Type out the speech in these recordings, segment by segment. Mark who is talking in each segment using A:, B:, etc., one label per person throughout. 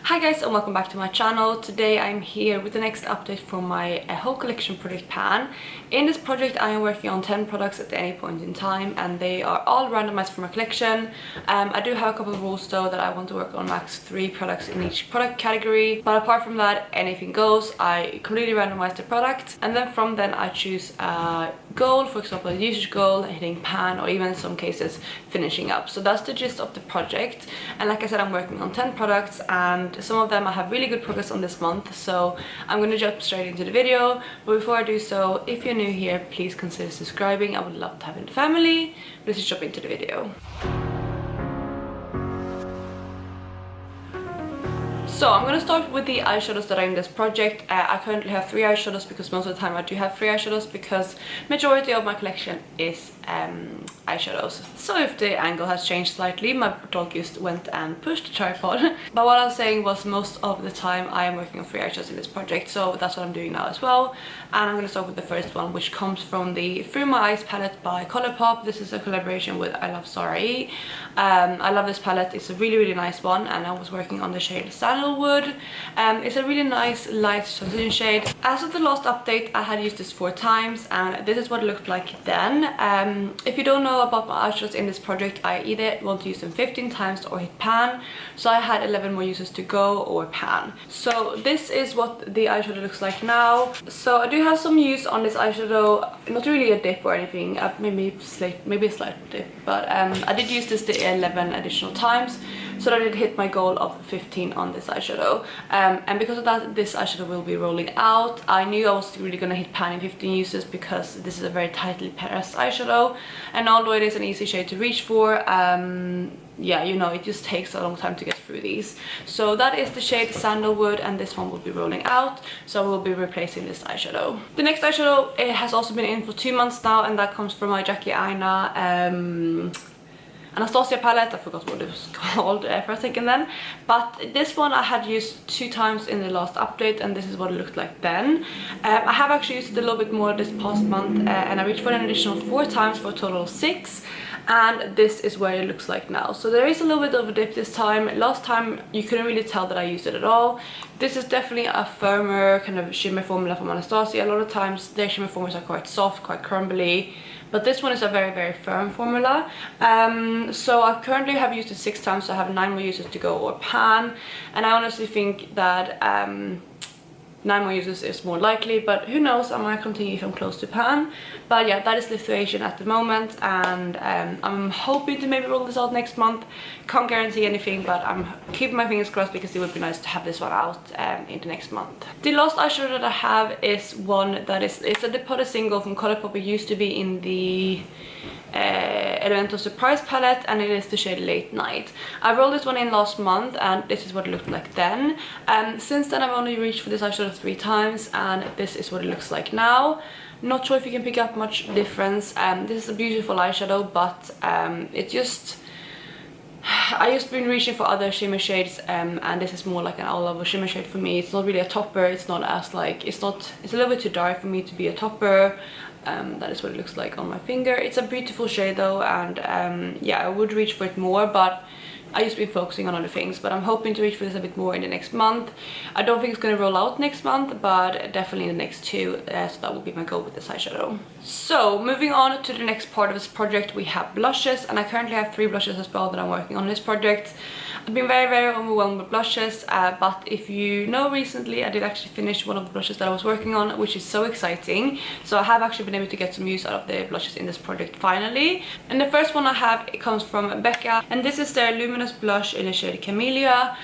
A: Hi guys, and welcome back to my channel. Today I'm here with the next update for my whole collection project pan. In this project I am working on 10 products at any point in time, and they are all randomized from my collection. I do have a couple of rules though, that I want to work on max 3 products in each product category, but apart from that anything goes. I completely randomize the product, and then from then I choose a goal, for example a usage goal, hitting pan, or even in some cases finishing up. So that's the gist of the project, and like I said, I'm working on 10 products, and some of them I have really good progress on this month, so I'm going to jump straight into the video. But before I do so, if you're new here, please consider subscribing. I would love to have you in the family. Let's just jump into the video. So I'm going to start with the eyeshadows that are in this project. I currently have 3 eyeshadows because most of the time I do have 3 eyeshadows, because majority of my collection is eyeshadows. So if the angle has changed slightly, my dog just went and pushed the tripod. But what I was saying was, most of the time I am working on 3 eyeshadows in this project, so that's what I'm doing now as well. And I'm going to start with the first one, which comes from the Through My Eyes palette by Colourpop. This is a collaboration with Sarah Sapphirine. I love this palette. It's a really nice one, and I was working on the shade Sandalwood. It's a really nice light transition shade. As of the last update I had used this 4 times, and this is what it looked like then. If you don't know about my eyeshadows in this project, I either want to use them 15 times or hit pan, so I had 11 more uses to go, or pan. So this is what the eyeshadow looks like now. So I do have some use on this eyeshadow, not really a dip or anything, maybe a slight dip, but I did use this the 11 additional times, so I did hit my goal of 15 on this eyeshadow. And because of that, this eyeshadow will be rolling out. I knew I was really gonna hit pan in 15 uses, because this is a very tightly pressed eyeshadow, and although it is an easy shade to reach for, yeah, you know, it just takes a long time to get through these. So that is the shade Sandalwood, and this one will be rolling out, so I will be replacing this eyeshadow. The next eyeshadow, it has also been in for 2 months now, and that comes from my Anastasia Palette. I forgot what it was called for a second then, but this one I had used 2 times in the last update, and this is what it looked like then. I have actually used it a little bit more this past month, and I reached for an additional 4 times for a total of 6, and this is where it looks like now. So there is a little bit of a dip this time. Last time you couldn't really tell that I used it at all. This is definitely a firmer kind of shimmer formula from Anastasia. A lot of times their shimmer formulas are quite soft, quite crumbly, but this one is a very firm formula. So I currently have used it 6 times, so I have 9 more uses to go, or pan, and I honestly think that 9 more uses is more likely, but who knows, I might continue if I'm close to pan. But yeah, that is the situation at the moment, and I'm hoping to maybe roll this out next month. Can't guarantee anything, but I'm keeping my fingers crossed, because it would be nice to have this one out in the next month. The last eyeshadow that I have is one that it's a Depot single from Colourpop. It used to be in the Elemental Surprise palette, and it is the shade Late Night. I rolled this one in last month, and this is what it looked like then. Since then I've only reached for this eyeshadow 3 times, and this is what it looks like now. Not sure if you can pick up much difference. This is a beautiful eyeshadow, but it just, I just been reaching for other shimmer shades, and this is more like an all-over shimmer shade for me. It's not really a topper. It's not as like, it's a little bit too dark for me to be a topper. That is what it looks like on my finger. It's a beautiful shade though, and yeah, I would reach for it more, but I just been focusing on other things. But I'm hoping to reach for this a bit more in the next month. I don't think it's going to roll out next month, but definitely in the next 2, so that will be my goal with this eyeshadow. So moving on to the next part of this project, we have blushes, and I currently have 3 blushes as well that I'm working on this project. I've been very overwhelmed with blushes, but if you know, recently I did actually finish one of the blushes that I was working on, which is so exciting. So I have actually been able to get some use out of the blushes in this project finally. And the first one I have, it comes from Becky, and this is their luminous blush in the shade Camellia.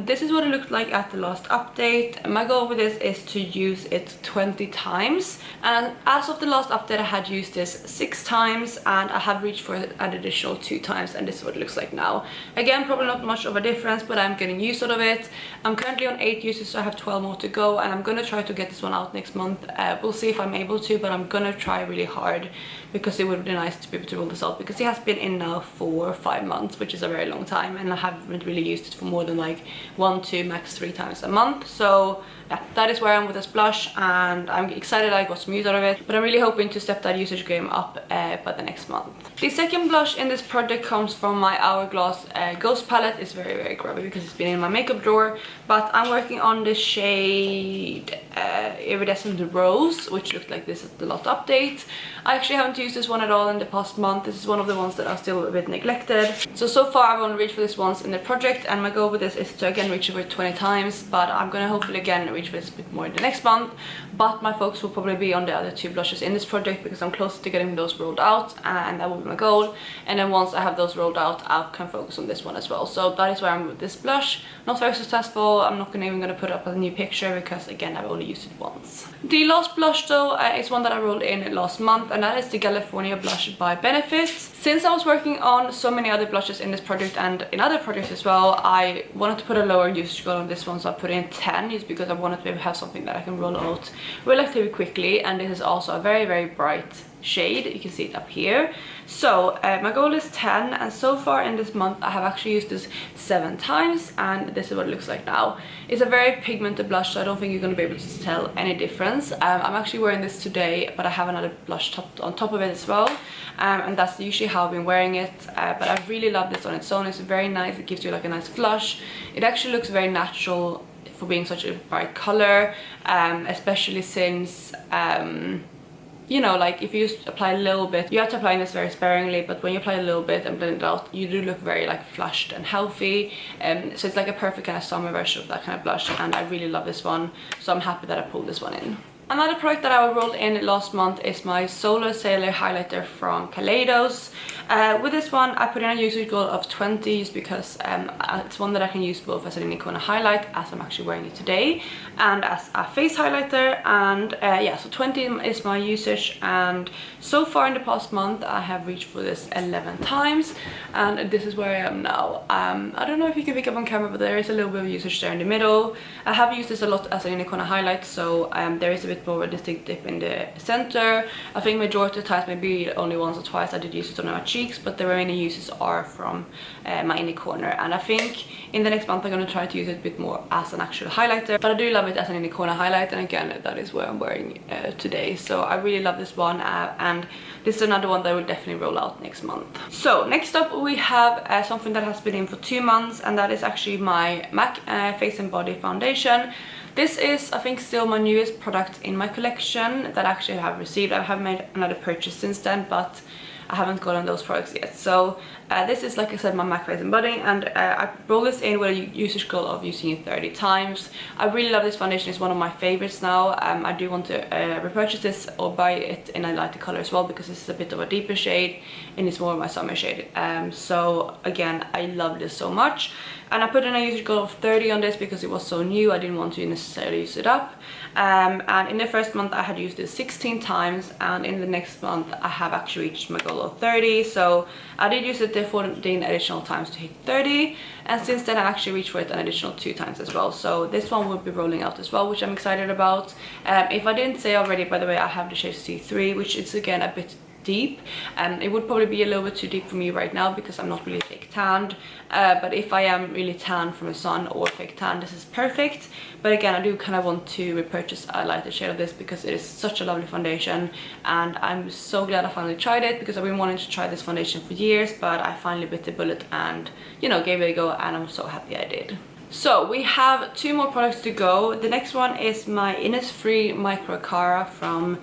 A: This is what it looked like at the last update. My goal with this is to use it 20 times, and as of the last update I had used this 6 times, and I have reached for an additional 2 times, and this is what it looks like now. Again, probably not much of a difference, but I'm getting use out of it. I'm currently on 8 uses, so I have 12 more to go, and I'm gonna try to get this one out next month. We'll see if I'm able to, but I'm gonna try really hard, because it would be nice to be able to roll this out, because it has been in now for 5 months, which is a very long time, and I haven't really used it for more than like 1, 2, max 3 times a month. So yeah, that is where I am with this blush, and I'm excited I got some use out of it, but I'm really hoping to step that usage game up by the next month. The second blush in this project comes from my Hourglass Ghost palette. It's very grubby because it's been in my makeup drawer, but I'm working on the shade Iridescent Rose, which looked like this at the last update. I actually haven't used this one at all in the past month. This is one of the ones that are still a bit neglected. So far I've only reached for this once in the project, and my goal with this is to again reach over 20 times, but I'm gonna hopefully again reach for this a bit more in the next month. But my focus will probably be on the other 2 blushes in this project, because I'm closer to getting those rolled out, and that will be my goal. And then once I have those rolled out, I can focus on this one as well. So that is where I'm with this blush. Not very successful. I'm not even gonna put up a new picture because again I've only used it once. The last blush though is one that I rolled in last month, and that is the California blush by Benefit. Since I was working on so many other blushes in this project and in other projects as well, I wanted to put a lower usage goal on this one, so I put in 10, just because I wanted to be able to have something that I can roll out relatively quickly. And this is also a very bright shade. You can see it up here. So my goal is 10, and so far in this month I have actually used this 7 times, and this is what it looks like now. It's a very pigmented blush, so I don't think you're going to be able to tell any difference. I'm actually wearing this today, but I have another blush on top of it as well, and that's usually how I've been wearing it. But I really love this on its own. It's very nice. It gives you like a nice flush. It actually looks very natural for being such a bright color, especially since you know, like if you just apply a little bit, you have to apply this very sparingly, but when you apply a little bit and blend it out, you do look very like flushed and healthy. So it's like a perfect kind of summer version of that kind of blush, and I really love this one, so I'm happy that I pulled this one in. Another product that I rolled in last month is my Solar Sailor highlighter from Kaleidos. With this one I put in a usage goal of 20, just because it's one that I can use both as an Icona highlight, as I'm actually wearing it today, and as a face highlighter. And yeah, so 20 is my usage, and so far in the past month I have reached for this 11 times, and this is where I am now. I don't know if you can pick up on camera, but there is a little bit of usage there in the middle. I have used this a lot as an Icona highlight, so there is a bit more of a distinct dip in the center. I think majority of the times, maybe only once or twice, I did use it on my cheeks, but the remaining uses are from my inner corner. And I think in the next month I'm going to try to use it a bit more as an actual highlighter, but I do love it as an inner corner highlight, and again that is what I'm wearing today. So I really love this one, and this is another one that I will definitely roll out next month. So next up we have something that has been in for 2 months, and that is actually my MAC Face and Body Foundation. This is, I think, still my newest product in my collection that I actually have received. I have made another purchase since then, but I haven't gotten those products yet. So this is, like I said, my MAC Face and Body, and I roll this in with a usage goal of using it 30 times. I really love this foundation. It's one of my favorites now. I do want to repurchase this or buy it in a lighter color as well, because this is a bit of a deeper shade and it's more of my summer shade. So again, I love this so much. And I put in a usage goal of 30 on this because it was so new. I didn't want to necessarily use it up. And in the first month I had used it 16 times, and in the next month I have actually reached my goal of 30. So I did use it 14 additional times to hit 30, and since then I actually reached for it an additional 2 times as well. So this one will be rolling out as well, which I'm excited about. If I didn't say already, by the way, I have the shade C3, which is again a bit deep. It would probably be a little bit too deep for me right now because I'm not really fake tanned, but if I am really tan from the sun or fake tan, this is perfect. But again, I do kind of want to repurchase a lighter shade of this because it is such a lovely foundation, and I'm so glad I finally tried it, because I've been wanting to try this foundation for years, but I finally bit the bullet and, you know, gave it a go, and I'm so happy I did. So we have 2 more products to go. The next one is my Innisfree Micro Cara from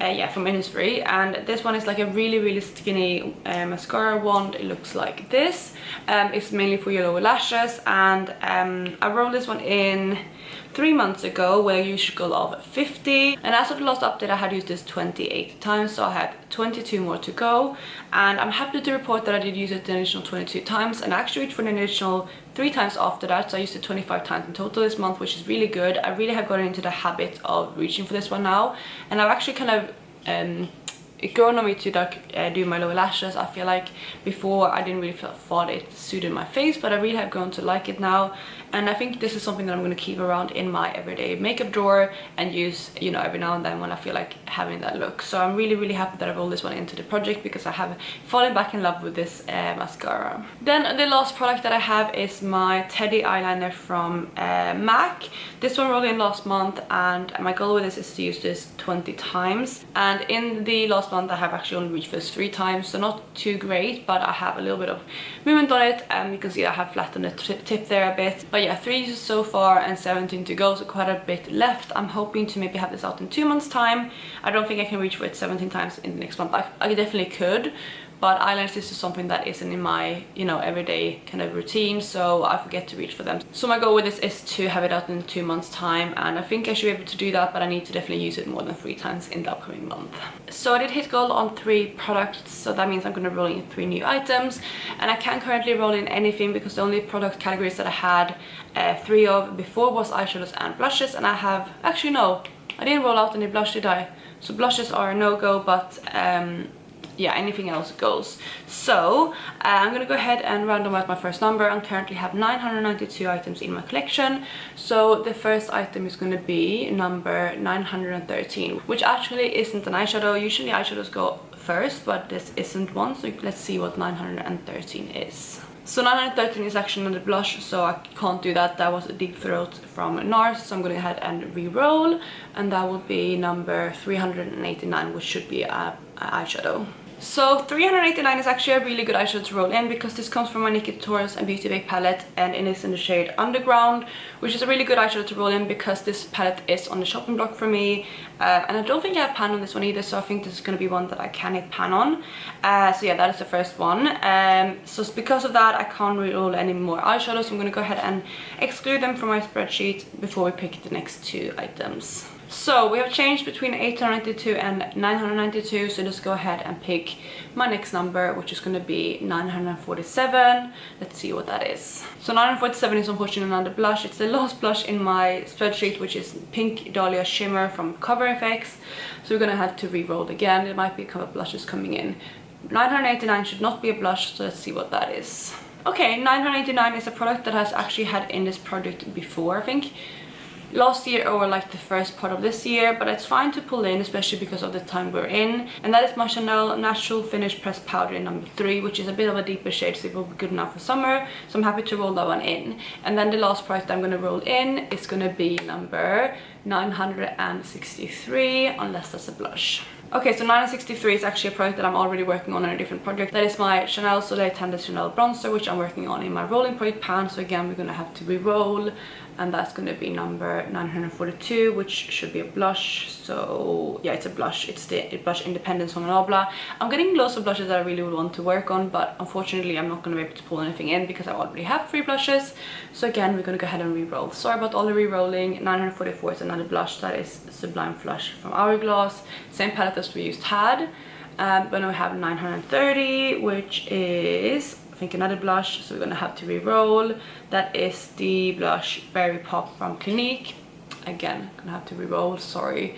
A: Innisfree, and this one is like a really skinny mascara wand. It looks like this. It's mainly for your lower lashes, and I rolled this one in 3 months ago with a usage goal of 50, and as of the last update I had used this 28 times, so I had 22 more to go, and I'm happy to report that I did use it an additional 22 times, and I actually reached for an additional 3 times after that, so I used it 25 times in total this month, which is really good. I really have gotten into the habit of reaching for this one now, and I've actually kind of grown on me to do my lower lashes. I feel like before I didn't really thought it suited my face, but I really have grown to like it now, and I think this is something that I'm going to keep around in my everyday makeup drawer and use, you know, every now and then when I feel like having that look. So I'm really happy that I rolled this one into the project because I have fallen back in love with this mascara. Then the last product that I have is my Teddy eyeliner from MAC. This one rolled in last month, and my goal with this is to use this 20 times, and in the last month I have actually only reached this 3 times, so not too great, but I have a little bit of movement on it, and you can see I have flattened the tip there a bit. But yeah, 3 uses so far and 17 to go, so quite a bit left. I'm hoping to maybe have this out in 2 months time. I don't think I can reach for it 17 times in the next month. I definitely could, but eyeliners is something that isn't in my, you know, everyday kind of routine, so I forget to reach for them. So my goal with this is to have it out in 2 months time, and I think I should be able to do that, but I need to definitely use it more than 3 times in the upcoming month. So I did hit goal on 3 products, so that means I'm going to roll in 3 new items, and I can't currently roll in anything because the only product categories that I had 3 of before was eyeshadows and blushes, and I have, actually no, I didn't roll out any blush, did I? So blushes are a no-go, but yeah, anything else goes. So I'm gonna go ahead and randomize my first number. I currently have 992 items in my collection, so the first item is gonna be number 913, which actually isn't an eyeshadow. Usually eyeshadows go first, but this isn't one, so let's see what 913 is. So 913 is actually not a blush, so I can't do that. That was a Deep Throat from NARS, so I'm going to go ahead and re-roll, and that will be number 389, which should be a eyeshadow. So 389 is actually a really good eyeshadow to roll in because this comes from my Nikki Tutorials and Beauty Bay palette, and it is in the shade Underground, which is a really good eyeshadow to roll in because this palette is on the shopping block for me, and I don't think I have pan on this one either, so I think this is going to be one that I can hit pan on. So yeah, that is the first one. So because of that I can't re-roll any more eyeshadows, so I'm going to go ahead and exclude them from my spreadsheet before we pick the next 2 items. So we have changed between 892 and 992, so let's go ahead and pick my next number, which is going to be 947. Let's see what that is. So 947 is unfortunately another blush. It's the last blush in my spreadsheet, which is Pink Dahlia Shimmer from Cover FX. So we're going to have to re-roll again. There might be a couple of blushes coming in. 989 should not be a blush, so let's see what that is. Okay, 989 is a product that has actually had in this project before, I think. Last year or like the first part of this year, but it's fine to pull in, especially because of the time we're in, and that is my Chanel Natural Finish Pressed Powder in number 3, which is a bit of a deeper shade, so it will be good enough for summer, so I'm happy to roll that one in. And then the last product I'm going to roll in is going to be number 963, unless that's a blush. Okay, so 963 is actually a product that I'm already working on in a different project. That is my Chanel Soleil Tender Chanel Bronzer, which I'm working on in my rolling project pan, so again we're going to have to re-roll, and that's going to be number 942, which should be a blush. So yeah, it's a blush. It's the Blush Independence from Nobla. I'm getting lots of blushes that I really would want to work on, but unfortunately I'm not going to be able to pull anything in because I already have 3 blushes. So again, we're going to go ahead and re-roll. Sorry about all the re-rolling. 944 is another blush. That is Sublime Flush from Hourglass. Same palette as we used had. But now we have 930, which is, I think, another blush, so we're gonna have to re-roll. That is the blush Berry Pop from Clinique. Again, gonna have to re-roll, sorry.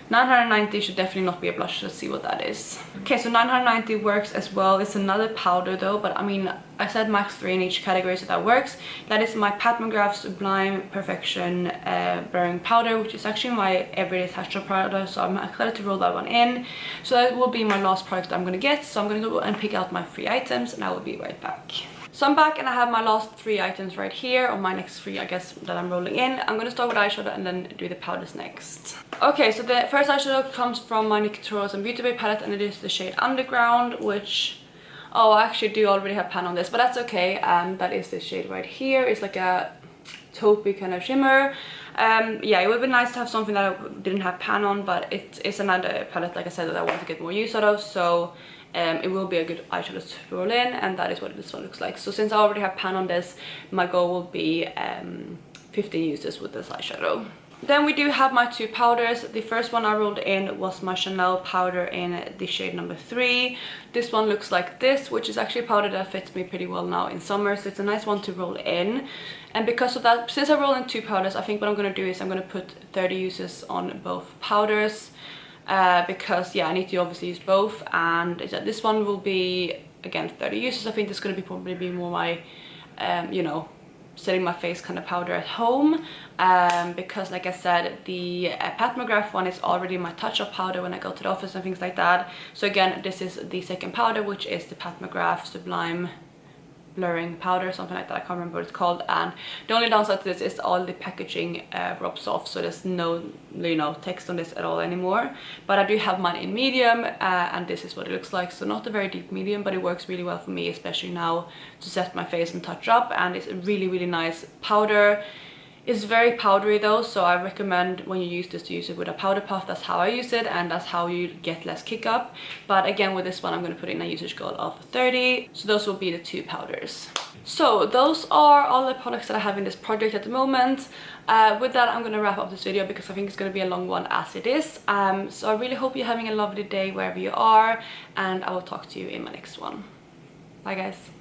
A: 990 should definitely not be a blush. Let's see what that is. Okay, so 990 works as well. It's another powder though, but I mean, I said max 3 in each category, so that works. That is my Mcgrath Sublime Perfection Blurring Powder, which is actually my everyday texture powder, so I'm excited to roll that one in. So that will be my last product I'm gonna get, so I'm gonna go and pick out my 3 items, and I will be right back. So I'm back and I have my last 3 items right here, or my next 3 I guess that I'm rolling in. I'm gonna start with eyeshadow and then do the powders next. Okay, so the first eyeshadow comes from my Nikki Tutorials and Beauty Bay palette, and it is the shade Underground, which, oh, I actually do already have pan on this, but that's okay. That is this shade right here. It's like a taupey kind of shimmer. Yeah, it would be nice to have something that I didn't have pan on, but it's another palette, like I said, that I want to get more use out of, so it will be a good eyeshadow to roll in, and that is what this one looks like. So since I already have pan on this, my goal will be 15 uses with this eyeshadow. Then we do have my 2 powders. The first one I rolled in was my Chanel powder in the shade number 3. This one looks like this, which is actually a powder that fits me pretty well now in summer, so it's a nice one to roll in. And because of that, since I roll in 2 powders, I think what I'm going to do is I'm going to put 30 uses on both powders. because yeah, I need to obviously use both, and this one will be again 30 uses. I think this is going to probably be more my you know, setting my face kind of powder at home, because like I said, the Pat McGrath one is already my touch-up powder when I go to the office and things like that. So again, this is the second powder, which is the Pat McGrath Sublime blurring powder, something like that. I can't remember what it's called. And the only downside to this is all the packaging rubs off, so there's no, you know, text on this at all anymore. But I do have mine in medium, and this is what it looks like. So not a very deep medium, but it works really well for me, especially now to set my face and touch up. And it's a really, really nice powder. It's very powdery though, so I recommend when you use this to use it with a powder puff. That's how I use it, and that's how you get less kick up. But again, with this one I'm going to put in a usage goal of 30, so those will be the two powders. So those are all the products that I have in this project at the moment. With that, I'm going to wrap up this video because I think it's going to be a long one as it is. So I really hope you're having a lovely day wherever you are, and I will talk to you in my next one. Bye guys.